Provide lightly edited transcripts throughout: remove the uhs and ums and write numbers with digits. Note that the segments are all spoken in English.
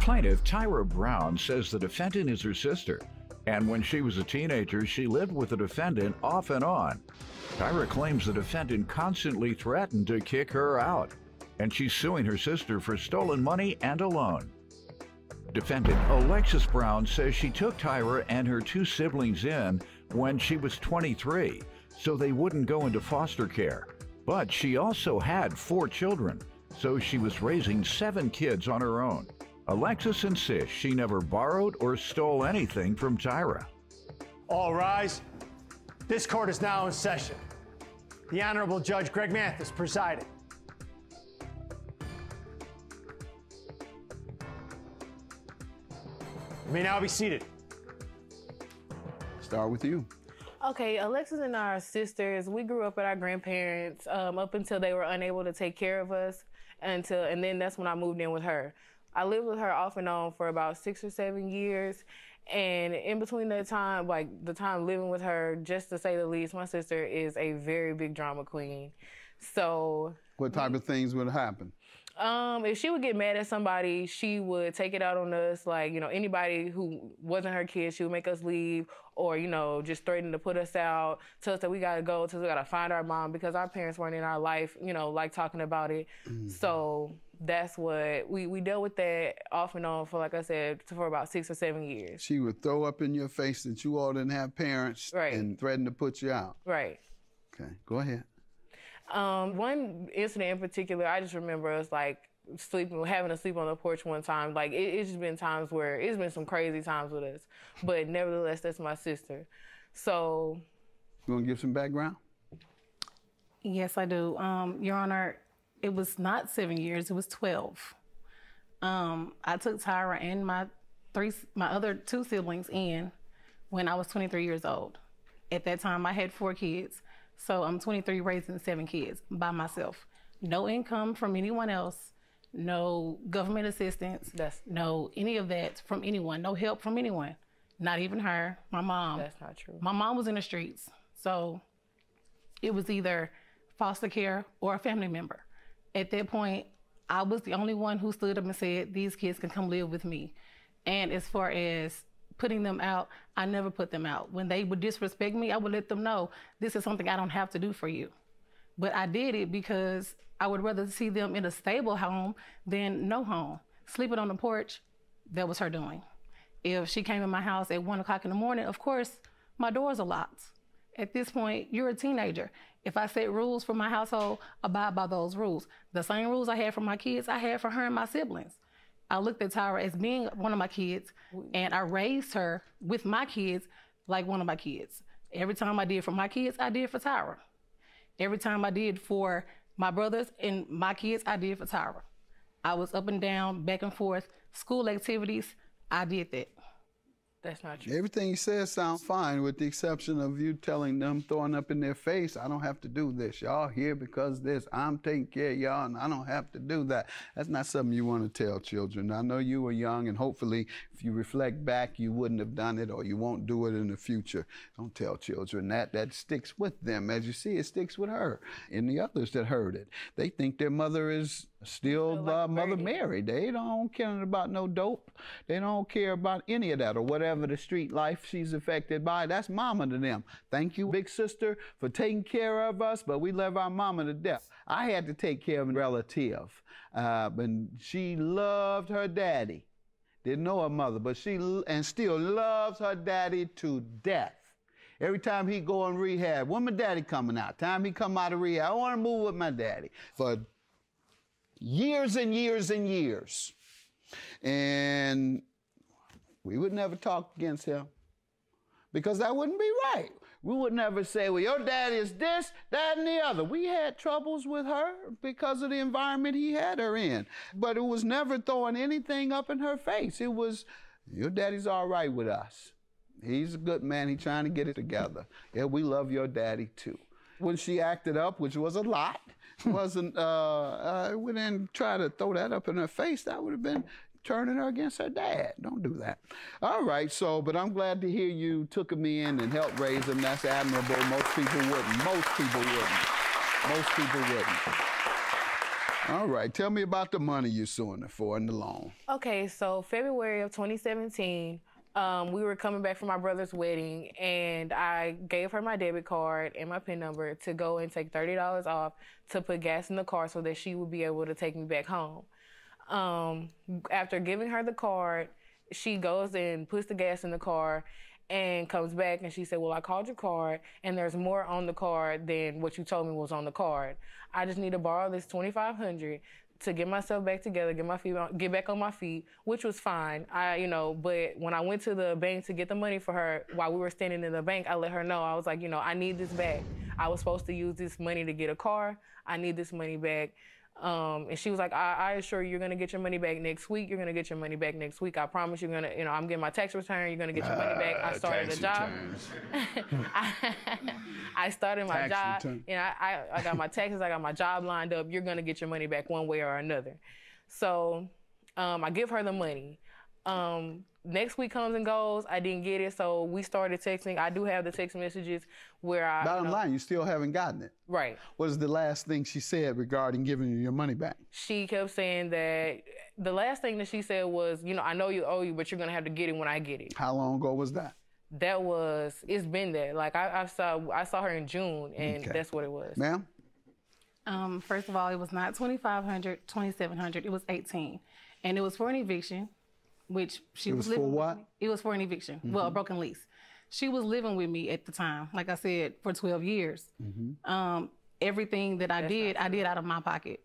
Plaintiff Tyra Brown says the defendant is her sister, and when she was a teenager, she lived with the defendant off and on. Tyra claims the defendant constantly threatened to kick her out, and she's suing her sister for stolen money and a loan. Defendant Alexis Brown says she took Tyra and her two siblings in when she was 23, so they wouldn't go into foster care. But she also had 4 children, so she was raising 7 kids on her own. Alexis insists she never borrowed or stole anything from Tyra. All rise. This court is now in session. The Honorable Judge Greg Mathis presiding. You may now be seated. Start with you. Okay, Alexis and I are sisters. We grew up with our grandparents up until they were unable to take care of us, and then that's when I moved in with her. I lived with her off and on for about 6 or 7 years, and in between that time, like the time living with her, just to say the least, my sister is a very big drama queen. So what type of things would happen? If she would get mad at somebody, she would take it out on us. Like, you know, anybody who wasn't her kid, she would make us leave, or, you know, just threaten to put us out, tell us that we got to go, tell us we got to find our mom, because our parents weren't in our life, you know, like talking about it. Mm-hmm. So that's what we dealt with that off and on for, like I said, for about 6 or 7 years. She would throw up in your face that you all didn't have parents, right, and threaten to put you out. Right. Okay, go ahead. One incident in particular, I just remember us like having to sleep on the porch one time. Like it's just been times where it's been some crazy times with us, but nevertheless, that's my sister. So, you want to give some background? Yes, I do. Your Honor, it was not 7 years; it was 12. I took Tyra and my other 2 siblings in when I was 23 years old. At that time, I had 4 kids. So I'm 23 raising 7 kids by myself. No income from anyone else, no government assistance, no any of that from anyone, no help from anyone, not even her, my mom. That's not true. My mom was in the streets. So it was either foster care or a family member. At that point, I was the only one who stood up and said, these kids can come live with me. And as far as putting them out, I never put them out. When they would disrespect me, I would let them know, this is something I don't have to do for you. But I did it because I would rather see them in a stable home than no home. Sleeping on the porch, that was her doing. If she came in my house at 1 o'clock in the morning, of course, my doors are locked. At this point, you're a teenager. If I set rules for my household, abide by those rules. The same rules I had for my kids, I had for her and my siblings. I looked at Tyra as being one of my kids, and I raised her with my kids like one of my kids. Every time I did for my kids, I did for Tyra. Every time I did for my brothers and my kids, I did for Tyra. I was up and down, back and forth. School activities, I did that. That's not true. Everything you said sounds fine, with the exception of you telling them, throwing up in their face, I don't have to do this. Y'all here because of this. I'm taking care of y'all, and I don't have to do that. That's not something you want to tell children. I know you were young, and hopefully, if you reflect back, you wouldn't have done it, or you won't do it in the future. Don't tell children that. That sticks with them. As you see, it sticks with her and the others that heard it. They think their mother is still like Mother Mary. They don't care about no dope. They don't care about any of that, or whatever the street life she's affected by. That's mama to them. Thank you, big sister, for taking care of us, but we love our mama to death. I had to take care of a relative, and she loved her daddy. Didn't know her mother, but and still loves her daddy to death. Every time he go in rehab, when my daddy coming out? Time he come out of rehab, I want to move with my daddy. For years and years and years. And we would never talk against him, because that wouldn't be right. We would never say, well, your daddy is this, that, and the other. We had troubles with her because of the environment he had her in. But it was never throwing anything up in her face. It was, your daddy's all right with us. He's a good man. He's trying to get it together. Yeah, we love your daddy too. When she acted up, which was a lot, wasn't, we didn't try to throw that up in her face. That would have been turning her against her dad. Don't do that. All right, but I'm glad to hear you took him in and helped raise him. That's admirable. Most people wouldn't. Most people wouldn't. Most people wouldn't. All right, tell me about the money you're suing her for and the loan. Okay, so February of 2017, we were coming back from my brother's wedding, and I gave her my debit card and my PIN number to go and take $30 off to put gas in the car so that she would be able to take me back home. After giving her the card, she goes and puts the gas in the car and comes back and she said, well, I called your card and there's more on the card than what you told me was on the card. I just need to borrow this $2,500 to get myself back together, get back on my feet, which was fine. But when I went to the bank to get the money for her, while we were standing in the bank, I let her know, I was like, I need this back. I was supposed to use this money to get a car. I need this money back. And she was like, I assure you, you're going to get your money back next week. You're going to get your money back next week. I promise you're going to, I'm getting my tax return. You're going to get your money back. I started a job. I started my job. And I got my taxes. I got my job lined up. You're going to get your money back one way or another. So I give her the money. Next week comes and goes. I didn't get it, so we started texting. I do have the text messages where I... Bottom line, you still haven't gotten it. Right. What is the last thing she said regarding giving you your money back? She kept saying that... The last thing that she said was, I know you owe you, but you're going to have to get it when I get it. How long ago was that? That was... It's been there. Like, I saw her in June, and that's what it was. Ma'am? First of all, it was not $2,500, $2,700. It was $18,000. And it was for an eviction. Which she was living for what? With me. It was for an eviction. Well, a broken lease. She was living with me at the time, like I said, for 12 years. Everything that I did out of my pocket.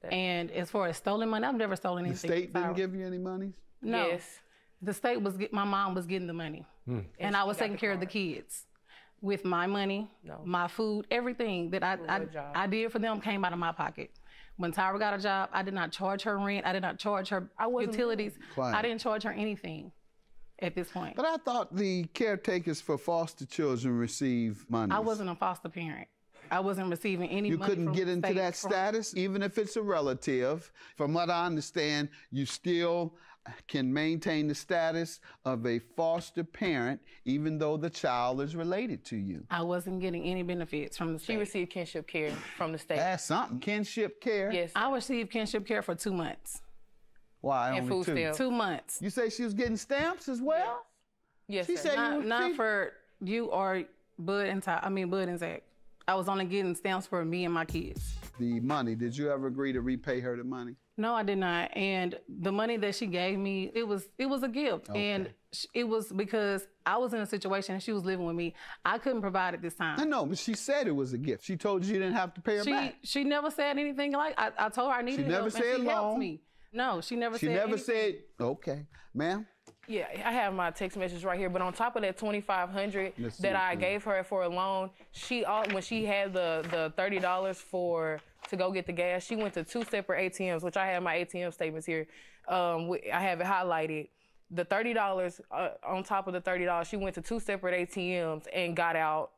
And as far as stolen money, I've never stolen anything. The state didn't give you any money? No. Yes. The state was, my mom was getting the money. And I was taking care of the kids. With my money, my food, everything that I did for them came out of my pocket. When Tyra got a job, I did not charge her rent. I did not charge her utilities. I didn't charge her anything at this point. But I thought the caretakers for foster children receive money. I wasn't a foster parent. I wasn't receiving any money. You couldn't get into that status, even if it's a relative. From what I understand, you still can maintain the status of a foster parent, even though the child is related to you. I wasn't getting any benefits from the state. She received kinship care from the state. That's something. Kinship care? Yes. I received kinship care for 2 months. Why? And only food stamps. 2 months. You say she was getting stamps as well? Yes, she sir. said Not for you or Bud and Zach. I was only getting stamps for me and my kids. The money, did you ever agree to repay her the money? No, I did not. And the money that she gave me, it was a gift. Okay. And it was because I was in a situation and she was living with me. I couldn't provide at this time. I know, but she said it was a gift. She told you didn't have to pay her back. She never said anything like, I told her I needed help and she helped me. No, she never said anything. She never said, okay. Ma'am? Yeah, I have my text message right here. But on top of that $2,500 that I gave her for a loan, when she had the $30 to go get the gas, she went to 2 separate ATMs, which I have my ATM statements here. I have it highlighted. The $30 on top of the $30, she went to 2 separate ATMs and got out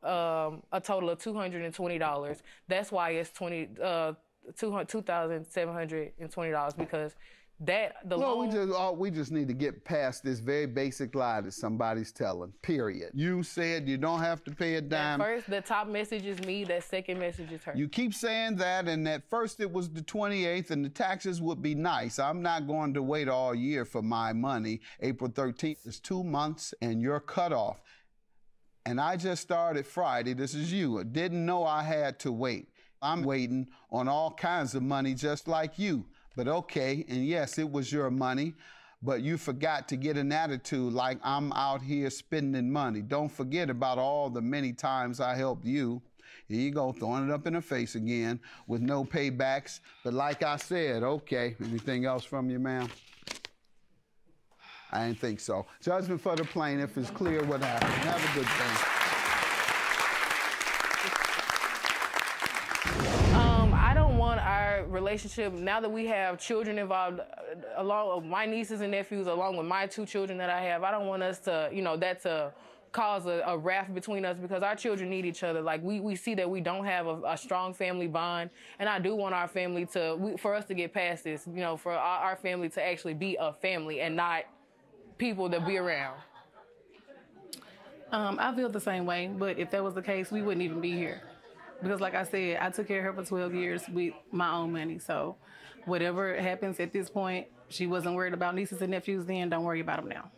a total of $220. That's why it's $2,720 because we just need to get past this very basic lie that somebody's telling, period. You said you don't have to pay a dime. First, the top message is me. That second message is her. You keep saying that, and at first it was the 28th, and the taxes would be nice. I'm not going to wait all year for my money. April 13th is 2 months, and you're cut off. And I just started Friday. This is you. I didn't know I had to wait. I'm waiting on all kinds of money just like you. But okay, and yes, it was your money, but you forgot to get an attitude like I'm out here spending money. Don't forget about all the many times I helped you. Here you go, throwing it up in her face again with no paybacks. But like I said, okay, anything else from you, ma'am? I didn't think so. Judgment for the plaintiff is clear what happened. Have a good thing. I don't want our relationship, now that we have children involved, along with my nieces and nephews, along with my 2 children that I have, I don't want us to, that to cause a rift between us because our children need each other. Like, we see that we don't have a strong family bond, and I do want our family for us to get past this, for our family to actually be a family and not people that be around. I feel the same way, but if that was the case, we wouldn't even be here. Because like I said, I took care of her for 12 years with my own money. So whatever happens at this point, she wasn't worried about nieces and nephews then, don't worry about them now.